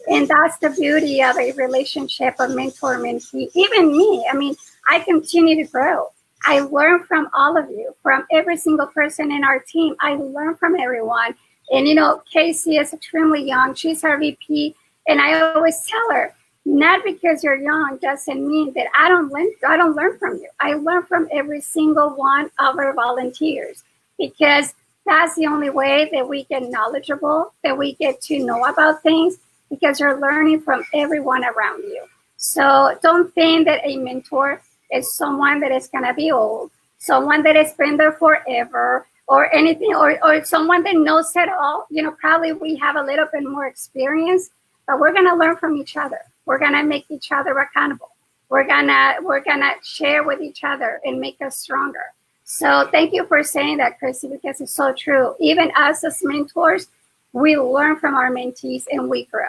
And that's the beauty of a relationship of mentor-mentee. Even me, I mean, I continue to grow. I learn from all of you, from every single person in our team. I learn from everyone. And, Casey is extremely young. She's our VP. And I always tell her, not because you're young doesn't mean that I don't learn from you. I learn from every single one of our volunteers, because that's the only way that we get knowledgeable, that we get to know about things, because you're learning from everyone around you. So don't think that a mentor is someone that is going to be old, someone that has been there forever, or anything, or someone that knows it all. Probably we have a little bit more experience, but we're going to learn from each other. We're going to make each other accountable. We're gonna share with each other and make us stronger. So thank you for saying that, Chrissy, because it's so true. Even us as mentors, we learn from our mentees and we grow.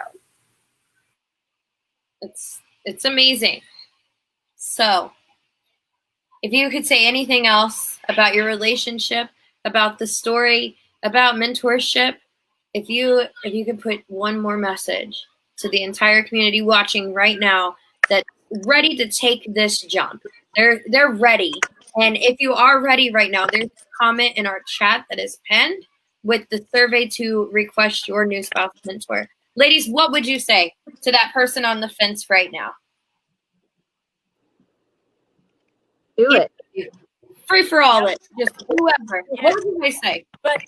It's amazing. So if you could say anything else about your relationship, about the story, about mentorship, if you could put one more message to the entire community watching right now that's ready to take this jump. They're ready. And if you are ready right now, there's a comment in our chat that is pinned with the survey to request your new spouse mentor. Ladies, what would you say to that person on the fence right now? Do it. Free for all it. Just whoever. What would you guys say? But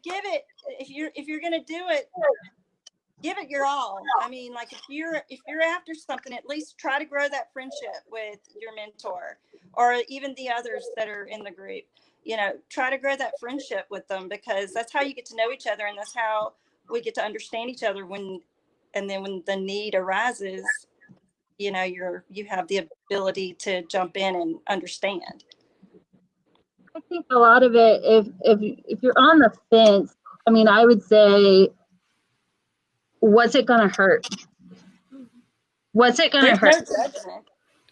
give it, if you're gonna do it, give it your all. I mean, like if you're after something, at least try to grow that friendship with your mentor or even the others that are in the group. Try to grow that friendship with them, because that's how you get to know each other, and that's how we get to understand each other when the need arises, you have the ability to jump in and understand. I think a lot of it, if you're on the fence, I mean, I would say, what's it going to hurt? What's it going to hurt? No judgment.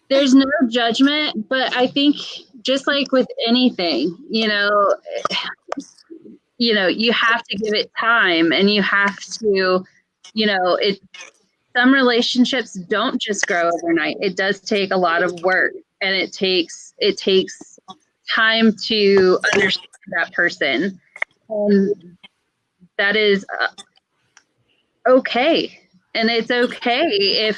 There's no judgment, but I think just like with anything, you have to give it time, and you have to, some relationships don't just grow overnight. It does take a lot of work, and it takes time to understand that person. And that is okay. And it's okay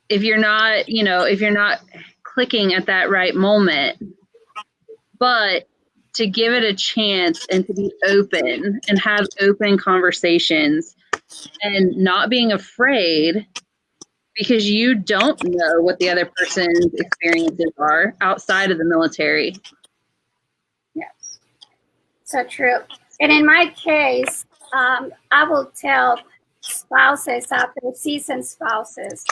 if you're not, if you're not clicking at that right moment, but to give it a chance and to be open and have open conversations and not being afraid, because you don't know what the other person's experiences are outside of the military. Yes, so true. And in my case, I will tell spouses out there, seasoned spouses,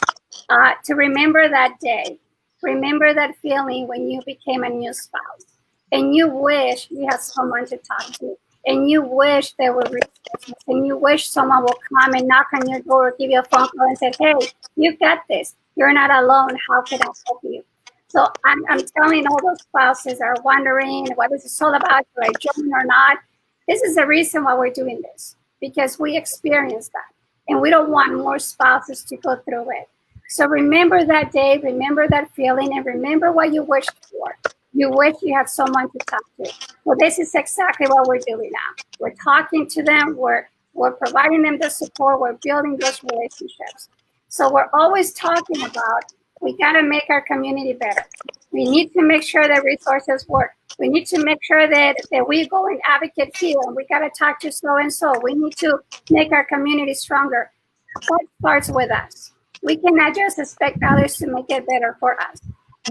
to remember that day. Remember that feeling when you became a new spouse. and you wish you had someone to talk to, and you wish there were resources, and you wish someone will come and knock on your door, give you a phone call and say, hey, you got this. You're not alone. How can I help you? So I'm telling all those spouses that are wondering what this is all about, do I join or not? This is the reason why we're doing this, because we experienced that, and we don't want more spouses to go through it. So remember that day, remember that feeling, and remember what you wished for. You wish you had someone to talk to. Well, this is exactly what we're doing now. We're talking to them. We're providing them the support. We're building those relationships. So we're always talking about, we got to make our community better. We need to make sure that resources work. We need to make sure that we go and advocate here, and we got to talk to so-and-so. We need to make our community stronger. That starts with us. We cannot just expect others to make it better for us.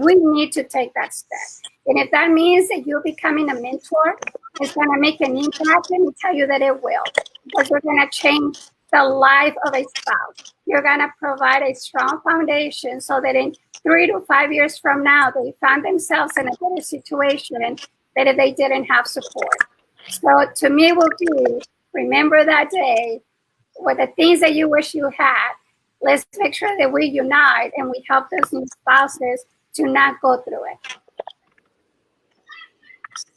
We need to take that step. And if that means that you're becoming a mentor, it's going to make an impact, let me tell you that it will. Because you're going to change the life of a spouse. You're going to provide a strong foundation so that in 3 to 5 years from now, they found themselves in a better situation than if they didn't have support. So to me, will be, remember that day with the things that you wish you had. Let's make sure that we unite and we help those new spouses to not go through it.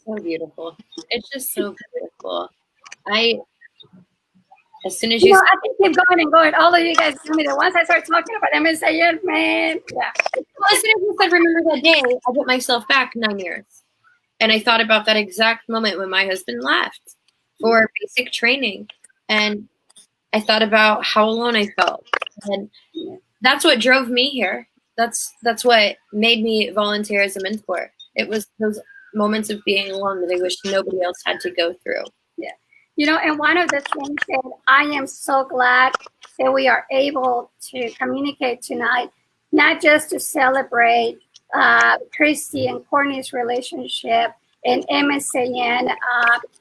So beautiful. It's just so beautiful. As soon as You you know, I can keep going and going. All of you guys tell me that once I start talking about MSAN, man, yeah. Well, as soon as you said remember that day, I put myself back 9 years. And I thought about that exact moment when my husband left for basic training. And I thought about how alone I felt. And that's what drove me here. That's what made me volunteer as a mentor. It was those moments of being alone that I wish nobody else had to go through. Yeah. You know, and one of the things that I am so glad that we are able to communicate tonight, not just to celebrate Christy and Courtney's relationship and MSAN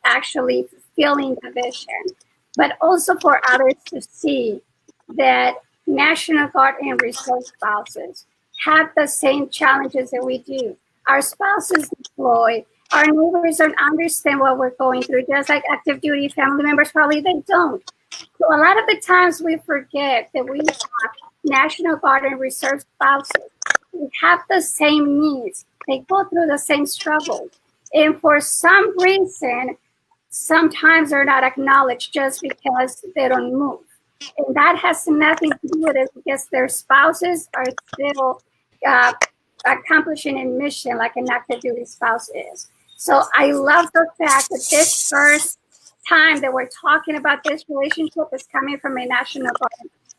actually fulfilling the vision, but also for others to see that National Guard and Reserve spouses have the same challenges that we do. Our spouses deploy. Our neighbors don't understand what we're going through, just like active duty family members probably they don't. So a lot of the times we forget that we have National Guard and Reserve spouses. We have the same needs. They go through the same struggles. And for some reason, sometimes they're not acknowledged just because they don't move. And that has nothing to do with it because their spouses are still accomplishing a mission like an active duty spouse is. So I love the fact that this first time that we're talking about this relationship is coming from a National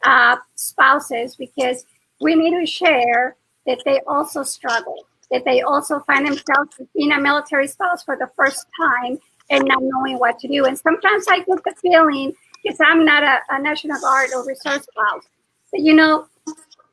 Guard spouses, because we need to share that they also struggle, that they also find themselves being a military spouse for the first time and not knowing what to do. And sometimes I get the feeling, because I'm not a National Guard or Reserve spouse, but you know,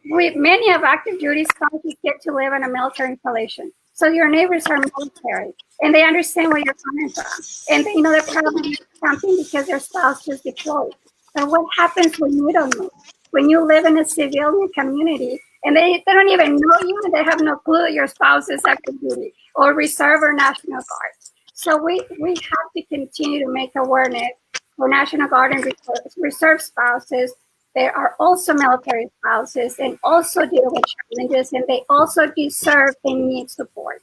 many of active duty spouses get to live in a military installation. So your neighbors are military and they understand where you're coming from. And they know they're probably something because their spouse is deployed. But what happens when you don't move? When you live in a civilian community and they don't even know you and they have no clue that your spouse is active duty or reserve or National Guard. So we have to continue to make awareness for National Guard and Reserve spouses. They are also military spouses and also deal with challenges, and they also deserve and need support.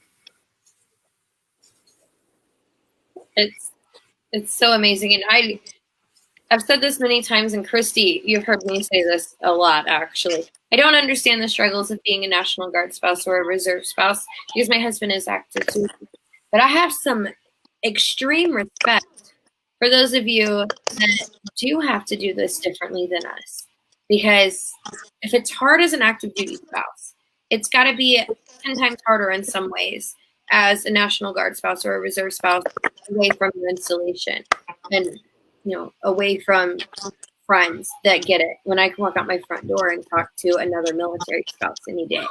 It's so amazing. And I've said this many times, and Christy, you've heard me say this a lot, actually. I don't understand the struggles of being a National Guard spouse or a Reserve spouse because my husband is active duty. But I have some extreme respect for those of you that do have to do this differently than us. Because if it's hard as an active duty spouse, it's got to be 10 times harder in some ways as a National Guard spouse or a Reserve spouse away from your installation and, you know, away from friends that get it. When I can walk out my front door and talk to another military spouse any day,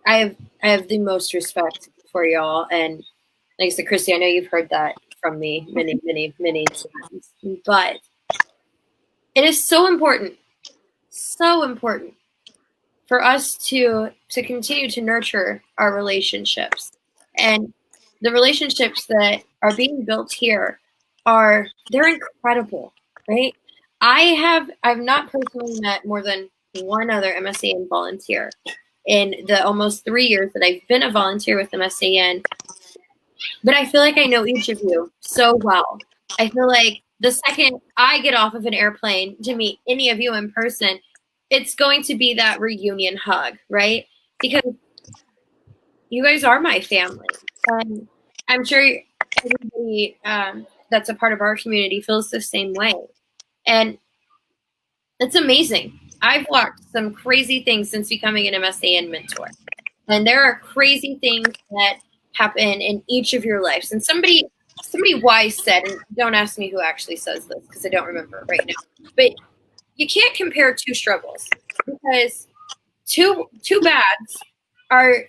I have the most respect for y'all. And like I said, Christy, I know you've heard that from me many, many, many times, but it is so important for us to continue to nurture our relationships. And the relationships that are being built here they're incredible, right? I've not personally met more than one other MSAN volunteer in the almost 3 years that I've been a volunteer with MSAN, but I feel like I know each of you so well. I feel like the second I get off of an airplane to meet any of you in person, it's going to be that reunion hug, right? Because you guys are my family. And I'm sure everybody that's a part of our community feels the same way. And it's amazing. I've watched some crazy things since becoming an MSAN mentor. And there are crazy things that happen in each of your lives. And somebody wise said, and don't ask me who actually says this because I don't remember right now, but you can't compare two struggles because two bads are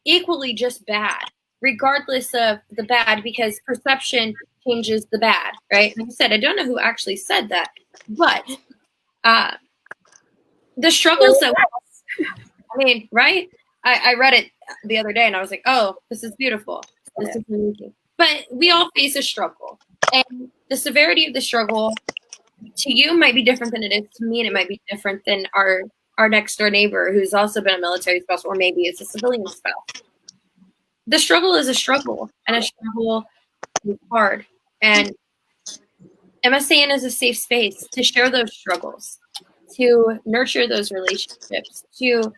equally just bad, regardless of the bad, because perception changes the bad, right? Like I said, I don't know who actually said that, but the struggles that, I mean, right? I read it the other day and I was like, oh, this is beautiful. This is amazing. But we all face a struggle, and the severity of the struggle to you might be different than it is to me, and it might be different than our next door neighbor who's also been a military spouse, or maybe it's a civilian spouse. The struggle is a struggle, and a struggle is hard. And MSAN is a safe space to share those struggles, to nurture those relationships, to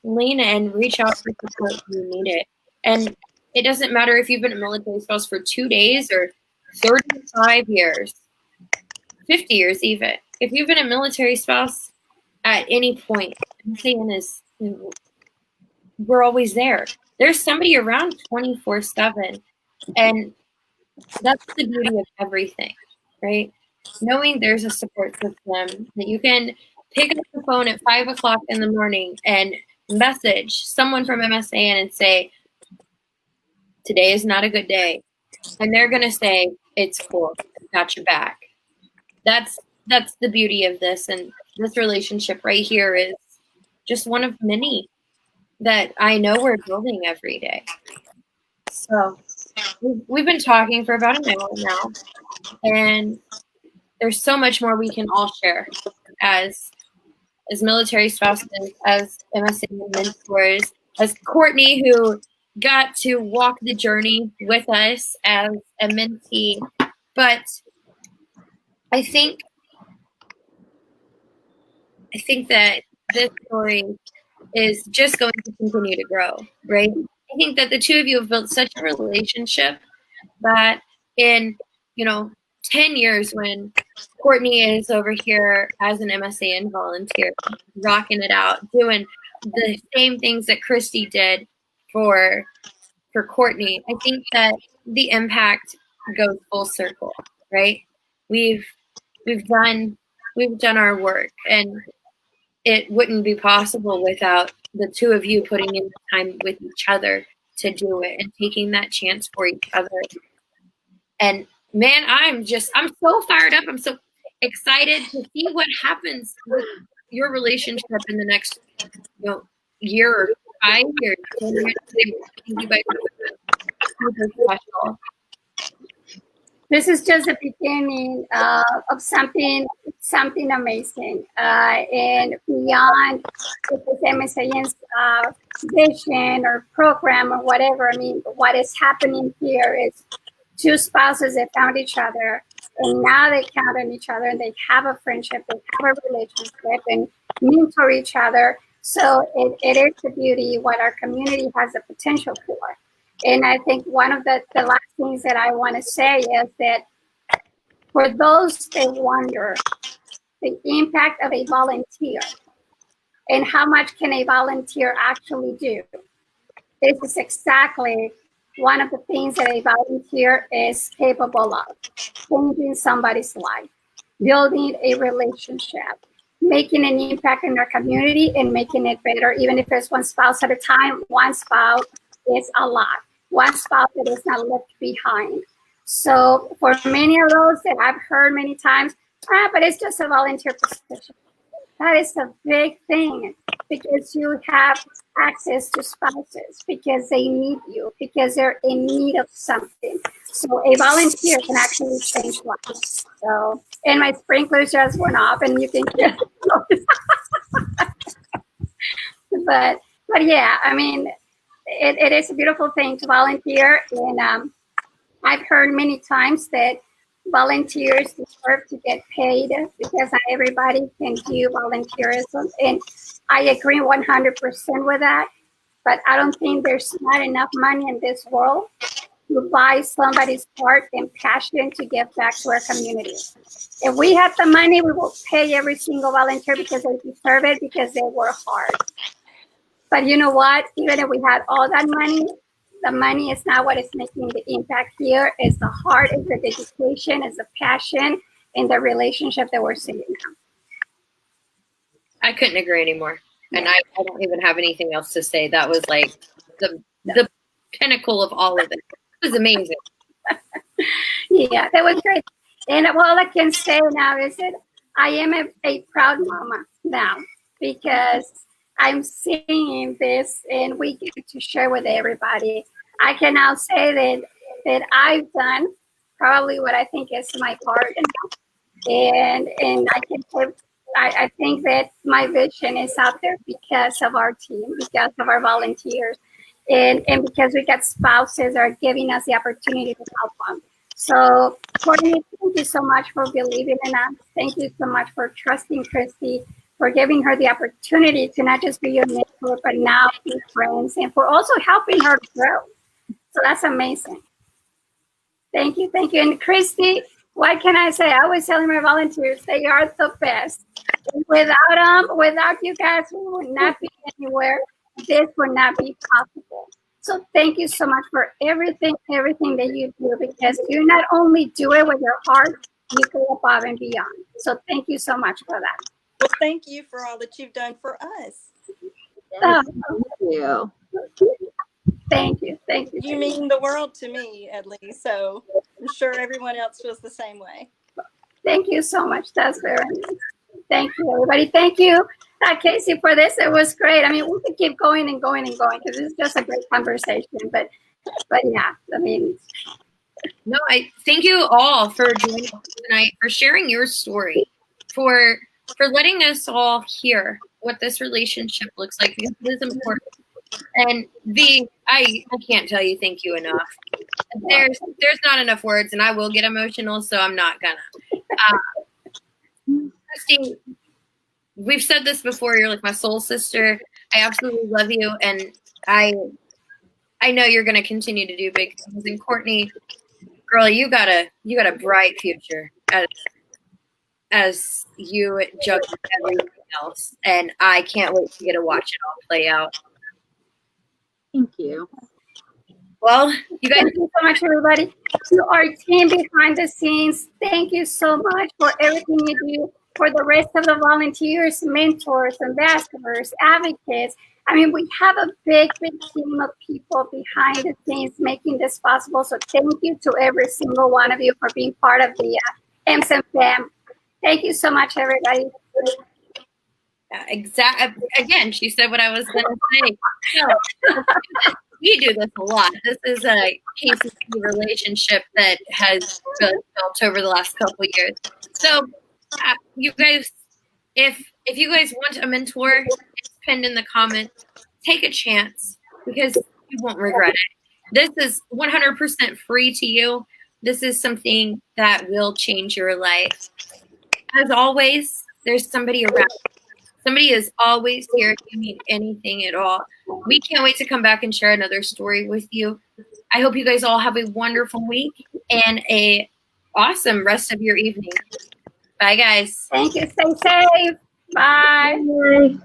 lean in, reach out for support when you need it. And it doesn't matter if you've been a military spouse for 2 days or 35 years, 50 years even. If you've been a military spouse at any point, MSAN is, we're always there. There's somebody around 24/7. And that's the beauty of everything, right? Knowing there's a support system that you can pick up the phone at 5 o'clock in the morning and message someone from MSAN and say, today is not a good day. And they're going to say, it's cool, got your back. That's the beauty of this. And this relationship right here is just one of many that I know we're building every day. So we've been talking for about an hour now, and there's so much more we can all share as military spouses, as MSAN mentors, as Courtney, who got to walk the journey with us as a mentee. But I think that this story is just going to continue to grow, right? I think that the two of you have built such a relationship that in, 10 years, when Courtney is over here as an MSAN volunteer, rocking it out, doing the same things that Christy did for Courtney, I think that the impact goes full circle, right? We've done our work, and it wouldn't be possible without the two of you putting in the time with each other to do it and taking that chance for each other. And man, I'm so fired up. I'm so excited to see what happens with your relationship in the next, year or 5 years. You guys are so special. This is just the beginning of something amazing. And beyond this MSAN's vision or program or whatever, I mean, what is happening here is two spouses that found each other, and now they count on each other, and they have a friendship, they have a relationship, and mentor each other. So it is the beauty, what our community has the potential for. And I think one of the last things that I want to say is that for those that wonder the impact of a volunteer and how much can a volunteer actually do, this is exactly one of the things that a volunteer is capable of: changing somebody's life, building a relationship, making an impact in our community, and making it better. Even if it's one spouse at a time, one spouse is a lot. One spouse that is not left behind. So for many of those that I've heard many times, but it's just a volunteer position. That is a big thing because you have access to spouses, because they need you, because they're in need of something. So a volunteer can actually change lives. So, and my sprinklers just went off, and you can hear but yeah, I mean, it is a beautiful thing to volunteer, and I've heard many times that volunteers deserve to get paid because not everybody can do volunteerism, and I agree 100% with that. But I don't think there's not enough money in this world to buy somebody's heart and passion to give back to our community. If we had the money, we will pay every single volunteer because they deserve it, because they work hard. But you know what? Even if we had all that money, the money is not what is making the impact here. It's the heart, it's the dedication, it's the passion, and the relationship that we're seeing now. I couldn't agree anymore. And I don't even have anything else to say. That was like the pinnacle of all of it. It was amazing. Yeah, that was great. And all I can say now is that I am a proud mama now, because I'm seeing this and we get to share with everybody. I can now say that I've done probably what I think is my part now. And I think that my vision is out there because of our team, because of our volunteers, and because we got spouses that are giving us the opportunity to help them. So, Courtney, thank you so much for believing in us. Thank you so much for trusting Christy, for giving her the opportunity to not just be your mentor, but now be friends, and for also helping her grow. So that's amazing. Thank you, thank you. And Christy, what can I say? I always tell my volunteers, they are the best. Without them, without you guys, we would not be anywhere. This would not be possible. So thank you so much for everything that you do, because you not only do it with your heart, you go above and beyond. So thank you so much for that. Well, thank you for all that you've done for us. Thank you. Thank you. Thank you. You mean the world to me, at least. So I'm sure everyone else feels the same way. Thank you so much. That's very nice. Thank you, everybody. Thank you, Casey, for this. It was great. I mean, we could keep going and going and going because it's just a great conversation. But yeah, I mean. No, I thank you all for joining us tonight, for sharing your story, for letting us all hear what this relationship looks like, because it is important. And I can't tell you thank you enough. There's not enough words, and I will get emotional, so I'm not gonna. Christy, we've said this before. You're like my soul sister. I absolutely love you, and I know you're gonna continue to do big things. And Courtney, girl, you got a bright future as you juggle everything else, and I can't wait to get to watch it all play out. Thank you. Well, you guys, Thank you so much, everybody. To our team behind the scenes, thank you so much for everything you do. For the rest of the volunteers, mentors, ambassadors, advocates. I mean, we have a big team of people behind the scenes making this possible. So thank you to every single one of you for being part of the MSAN fam. Thank you so much, everybody. Again, she said what I was going to say. So, we do this a lot. This is a KCC relationship that has been built over the last couple of years. So, you guys, if you guys want a mentor, it's pinned in the comments. Take a chance, because you won't regret it. This is 100% free to you. This is something that will change your life. As always, there's somebody around. Somebody is always here if you need anything at all. We can't wait to come back and share another story with you. I hope you guys all have a wonderful week and a awesome rest of your evening. Bye, guys. Thank you. Stay safe. Bye. Bye.